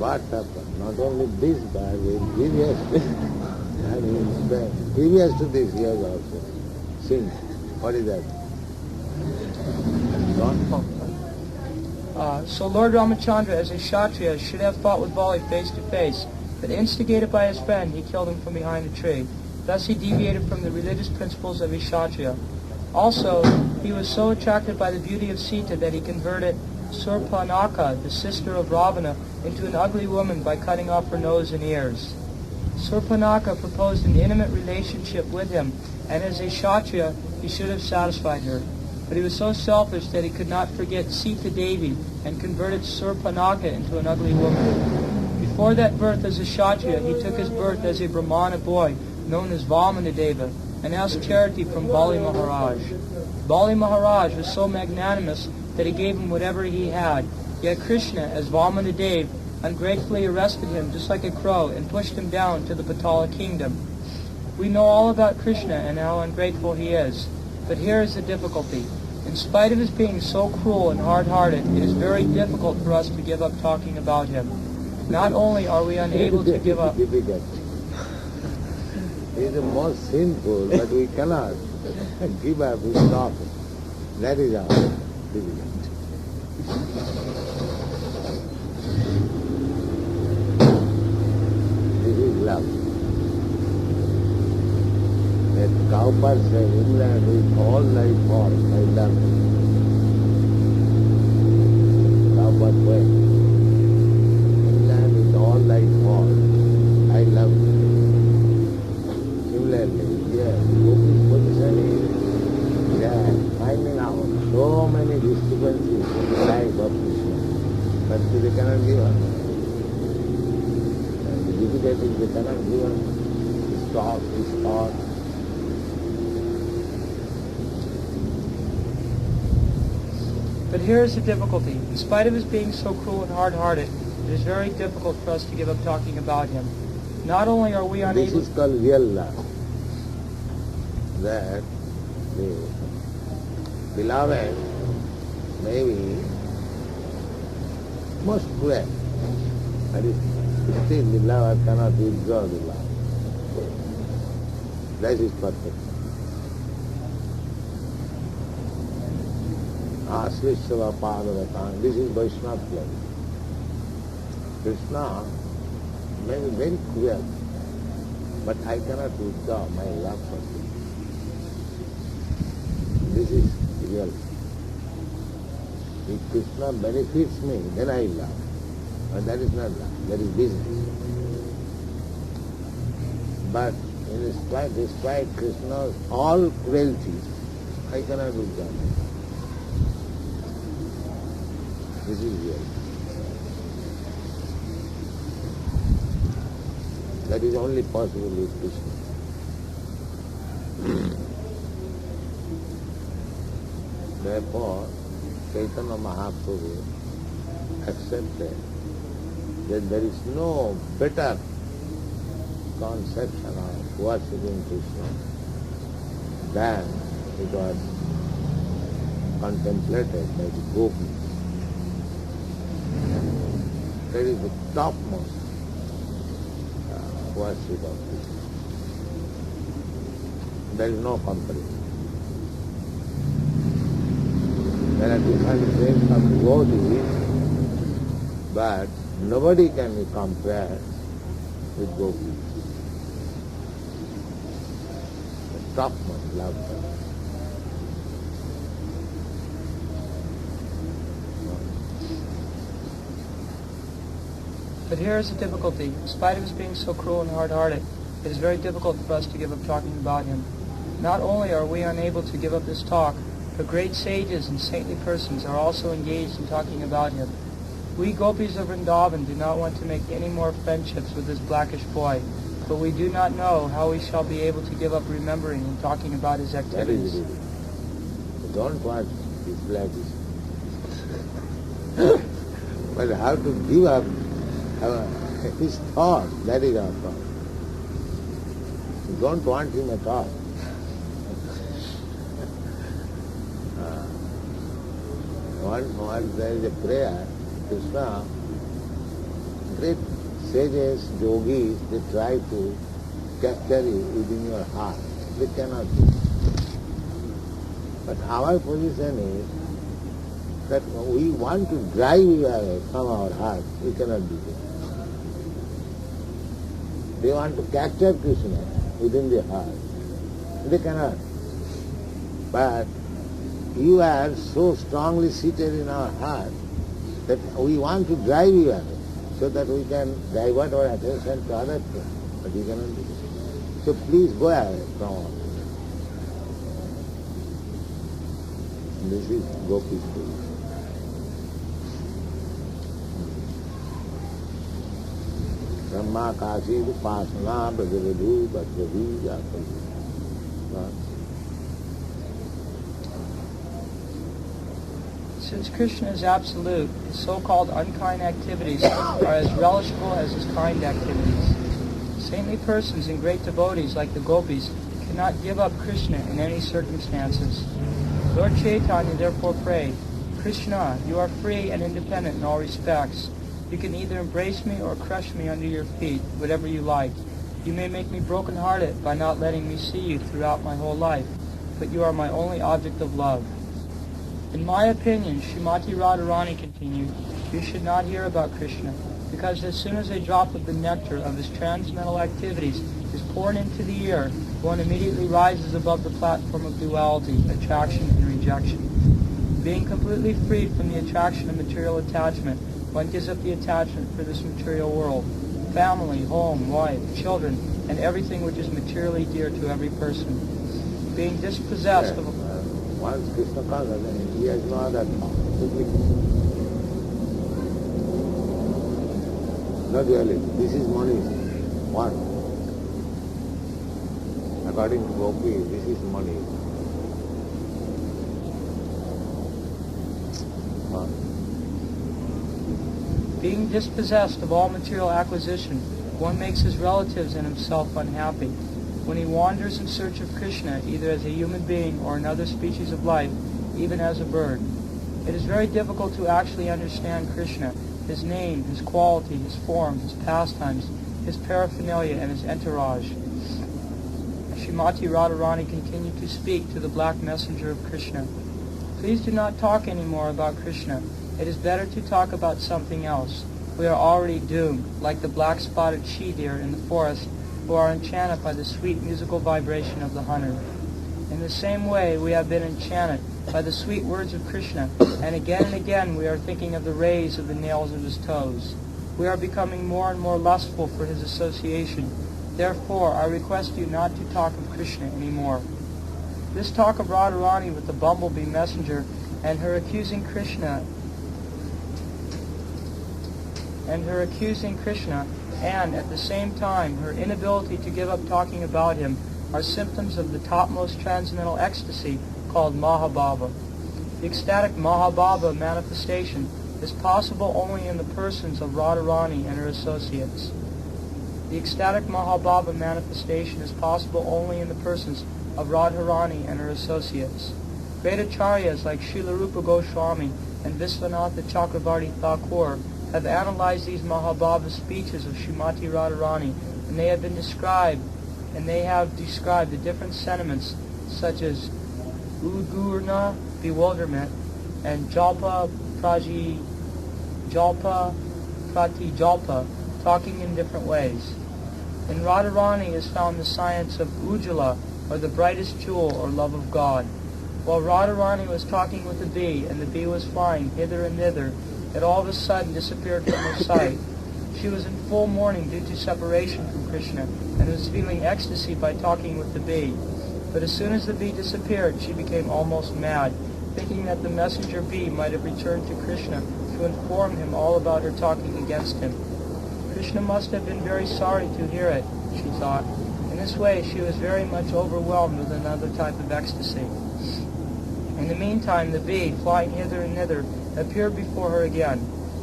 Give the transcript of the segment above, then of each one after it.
what happened? Not only this, but previous, previous to this he has also sinned. What is that? So Lord Ramachandra, as a Kshatriya, should have fought with Bali face to face, but instigated by his friend, he killed him from behind a tree. Thus he deviated from the religious principles of a Kshatriya. Also, he was so attracted by the beauty of Sita that he converted Surpanaka, the sister of Ravana, into an ugly woman by cutting off her nose and ears. Surpanaka proposed an intimate relationship with him, and as a Kshatriya, he should have satisfied her. But he was so selfish that he could not forget Sita Devi and converted Surpanaka into an ugly woman. Before that birth as a Kshatriya, he took his birth as a Brahmana boy, known as Vamanadeva, and asked charity from Bali Maharaj. Bali Maharaj was so magnanimous that he gave him whatever he had, yet Kṛṣṇa, as Vamanadeva, ungratefully arrested him just like a crow and pushed him down to the Patala kingdom. We know all about Kṛṣṇa and how ungrateful he is. But here is the difficulty. In spite of his being so cruel and hard-hearted, it is very difficult for us to give up talking about him. Not only are we unable to give up... He is the most sinful, but we cannot give up his talking. That is our difficulty. This is love. That cowbird said, England with all thy faults, I love you. Cowbird said, England with all thy faults, I love you. Similarly, here, Gopi's position is that finding out so many disturbances in the life of Krishna, but they cannot give up. The difficulty is they cannot give up his talk, his thought. But here is the difficulty. In spite of his being so cruel and hard-hearted, it is very difficult for us to give up talking about him. Not only are we unable... This is called real love. That the beloved may be most cruel, but still the lover cannot withdraw the love. That is perfect. Srila Prabhupada, this is Vaishnava love. Kṛṣṇa may be very cruel, but I cannot withdraw my love for him. This is real. If Kṛṣṇa benefits me, then I love. But that is not love, that is business. But despite Kṛṣṇa's all cruelty, I cannot withdraw. This is real. That is only possible with Kṛṣṇa. Therefore, Chaitanya Mahaprabhu accepted that there is no better conception of worshipping Kṛṣṇa than it was contemplated by the gopis. That is the topmost worship of Kṛṣṇa. There is no comparison. There are different ways of devotees, but nobody can be compared with gopis. The topmost love. But here is the difficulty. In spite of his being so cruel and hard-hearted, it is very difficult for us to give up talking about him. Not only are we unable to give up this talk, but great sages and saintly persons are also engaged in talking about him. We gopis of Vrindavan do not want to make any more friendships with this blackish boy, but we do not know how we shall be able to give up remembering and talking about his activities. That is it. Don't want this blackish. But how to give up his thought, that is our problem. We don't want him at all. Once there is a prayer, Kṛṣṇa, great sages, yogis, they try to capture you within your heart. They cannot do it. But our position is that we want to drive you away from our heart. We cannot do it. They want to capture Kṛṣṇa within the heart. They cannot. But you are so strongly seated in our heart that we want to drive you away so that we can divert our attention to other things. But we cannot do it. So please go away from all. This is Gopi Story. Brahma Kasi Upasana Bhagavadu Bhagavadu Japadu. Since Krishna is absolute, his so-called unkind activities are as relishable as his kind activities. Saintly persons and great devotees like the gopis cannot give up Krishna in any circumstances. Lord Chaitanya therefore prayed, Krishna, you are free and independent in all respects. You can either embrace me or crush me under your feet, whatever you like. You may make me broken-hearted by not letting me see you throughout my whole life, but you are my only object of love. In my opinion, Srimati Radharani continued, you should not hear about Krishna, because as soon as a drop of the nectar of his transcendental activities is poured into the ear, one immediately rises above the platform of duality, attraction and rejection. Being completely freed from the attraction of material attachment, one gives up the attachment for this material world, family, home, wife, children, and everything which is materially dear to every person. Being dispossessed of... Once Krishna comes, he has no other thought. Simply not really. This is money. One. According to Gopi, this is money. Being dispossessed of all material acquisition, one makes his relatives and himself unhappy. When he wanders in search of Krishna, either as a human being or another species of life, even as a bird, it is very difficult to actually understand Krishna, his name, his quality, his form, his pastimes, his paraphernalia, and his entourage. Srimati Radharani continued to speak to the black messenger of Krishna. Please do not talk any more about Krishna. It is better to talk about something else. We are already doomed, like the black-spotted she-deer in the forest, who are enchanted by the sweet musical vibration of the hunter. In the same way, we have been enchanted by the sweet words of Krishna, and again we are thinking of the rays of the nails of his toes. We are becoming more and more lustful for his association. Therefore, I request you not to talk of Krishna anymore. This talk of Radharani with the bumblebee messenger and her accusing Krishna and at the same time her inability to give up talking about him are symptoms of the topmost transcendental ecstasy called Mahabhava. The ecstatic Mahabhava manifestation is possible only in the persons of Radharani and her associates. The ecstatic Mahabhava manifestation is possible only in the persons of Radharani and her associates. Great acharyas like Srila Rupa Goswami and Visvanatha Chakravarti Thakur have analyzed these Mahabhava speeches of Srimati Radharani, and they have described the different sentiments such as Udgurna, bewilderment, and Jalpa Pratijalpa, talking in different ways. In Radharani is found the science of Ujjala, or the brightest jewel, or love of God. While Radharani was talking with the bee, and the bee was flying hither and thither, it all of a sudden disappeared from her sight. She was in full mourning due to separation from Krishna, and was feeling ecstasy by talking with the bee. But as soon as the bee disappeared, she became almost mad, thinking that the messenger bee might have returned to Krishna to inform him all about her talking against him. Krishna must have been very sorry to hear it, she thought. In this way, she was very much overwhelmed with another type of ecstasy. In the meantime, the bee, flying hither and thither, appeared before her again.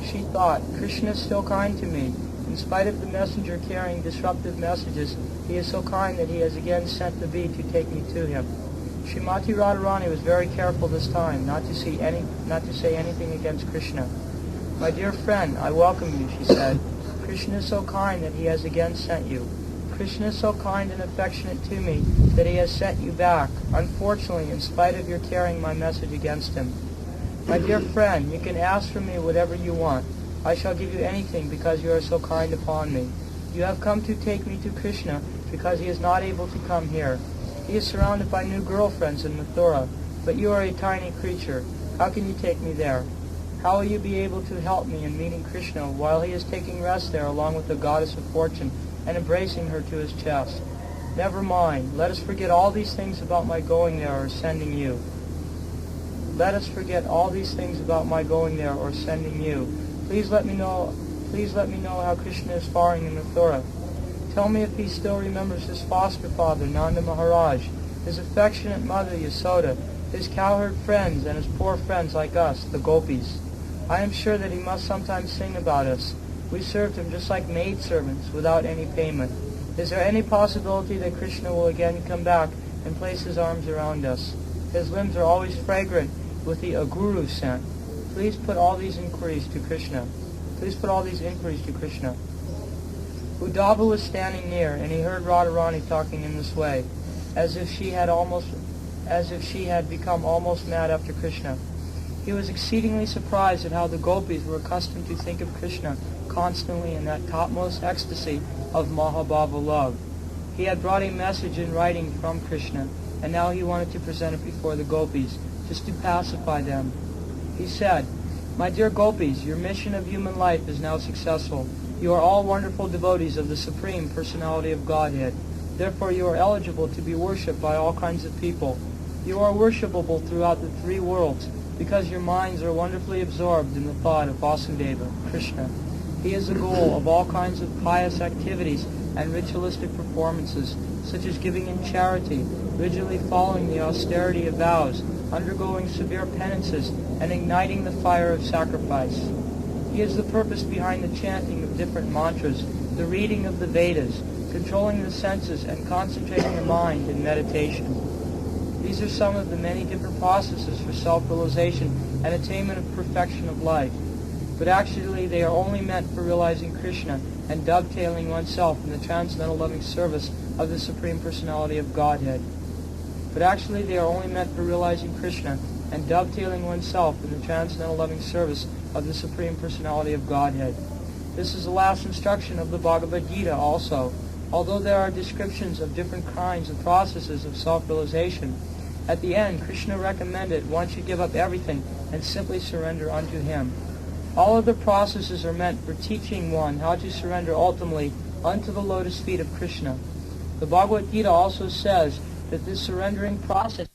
She thought, Krishna is still kind to me. In spite of the messenger carrying disruptive messages, he is so kind that he has again sent the bee to take me to him. Srimati Radharani was very careful this time not to say anything against Krishna. My dear friend, I welcome you, she said. Kṛṣṇa is so kind that he has again sent you. Kṛṣṇa is so kind and affectionate to me that he has sent you back, unfortunately, in spite of your carrying my message against him. My dear friend, you can ask from me whatever you want. I shall give you anything because you are so kind upon me. You have come to take me to Kṛṣṇa because he is not able to come here. He is surrounded by new girlfriends in Mathura, but you are a tiny creature. How can you take me there? How will you be able to help me in meeting Kṛṣṇa while he is taking rest there along with the goddess of fortune and embracing her to his chest? Never mind. Let us forget all these things about my going there or sending you. Let us forget all these things about my going there or sending you. Please let me know how Kṛṣṇa is faring in Mathura. Tell me if he still remembers his foster father, Nanda Maharaj, his affectionate mother, Yasoda, his cowherd friends, and his poor friends like us, the gopis. I am sure that he must sometimes sing about us. We served him just like maidservants, without any payment. Is there any possibility that Kṛṣṇa will again come back and place his arms around us? His limbs are always fragrant with the aguru scent. Please put all these inquiries to Kṛṣṇa. Uddhava was standing near, and he heard Radharani talking in this way, as if she had become almost mad after Kṛṣṇa. He was exceedingly surprised at how the gopis were accustomed to think of Kṛṣṇa constantly in that topmost ecstasy of Mahabhava love. He had brought a message in writing from Kṛṣṇa, and now he wanted to present it before the gopis, just to pacify them. He said, "My dear gopis, your mission of human life is now successful. You are all wonderful devotees of the Supreme Personality of Godhead. Therefore you are eligible to be worshipped by all kinds of people. You are worshipable throughout the three worlds, because your minds are wonderfully absorbed in the thought of Vasudeva, Kṛṣṇa. He is the goal of all kinds of pious activities and ritualistic performances, such as giving in charity, rigidly following the austerity of vows, undergoing severe penances, and igniting the fire of sacrifice. He is the purpose behind the chanting of different mantras, the reading of the Vedas, controlling the senses, and concentrating the mind in meditation. These are some of the many different processes for self-realization and attainment of perfection of life. But actually they are only meant for realizing Kṛṣṇa and dovetailing oneself in the transcendental loving service of the Supreme Personality of Godhead. But actually they are only meant for realizing Kṛṣṇa and dovetailing oneself in the transcendental loving service of the Supreme Personality of Godhead. This is the last instruction of the Bhagavad Gita also. Although there are descriptions of different kinds of processes of self-realization, at the end, Kṛṣṇa recommended one should give up everything and simply surrender unto him. All other processes are meant for teaching one how to surrender ultimately unto the lotus feet of Kṛṣṇa. The Bhagavad Gita also says that this surrendering process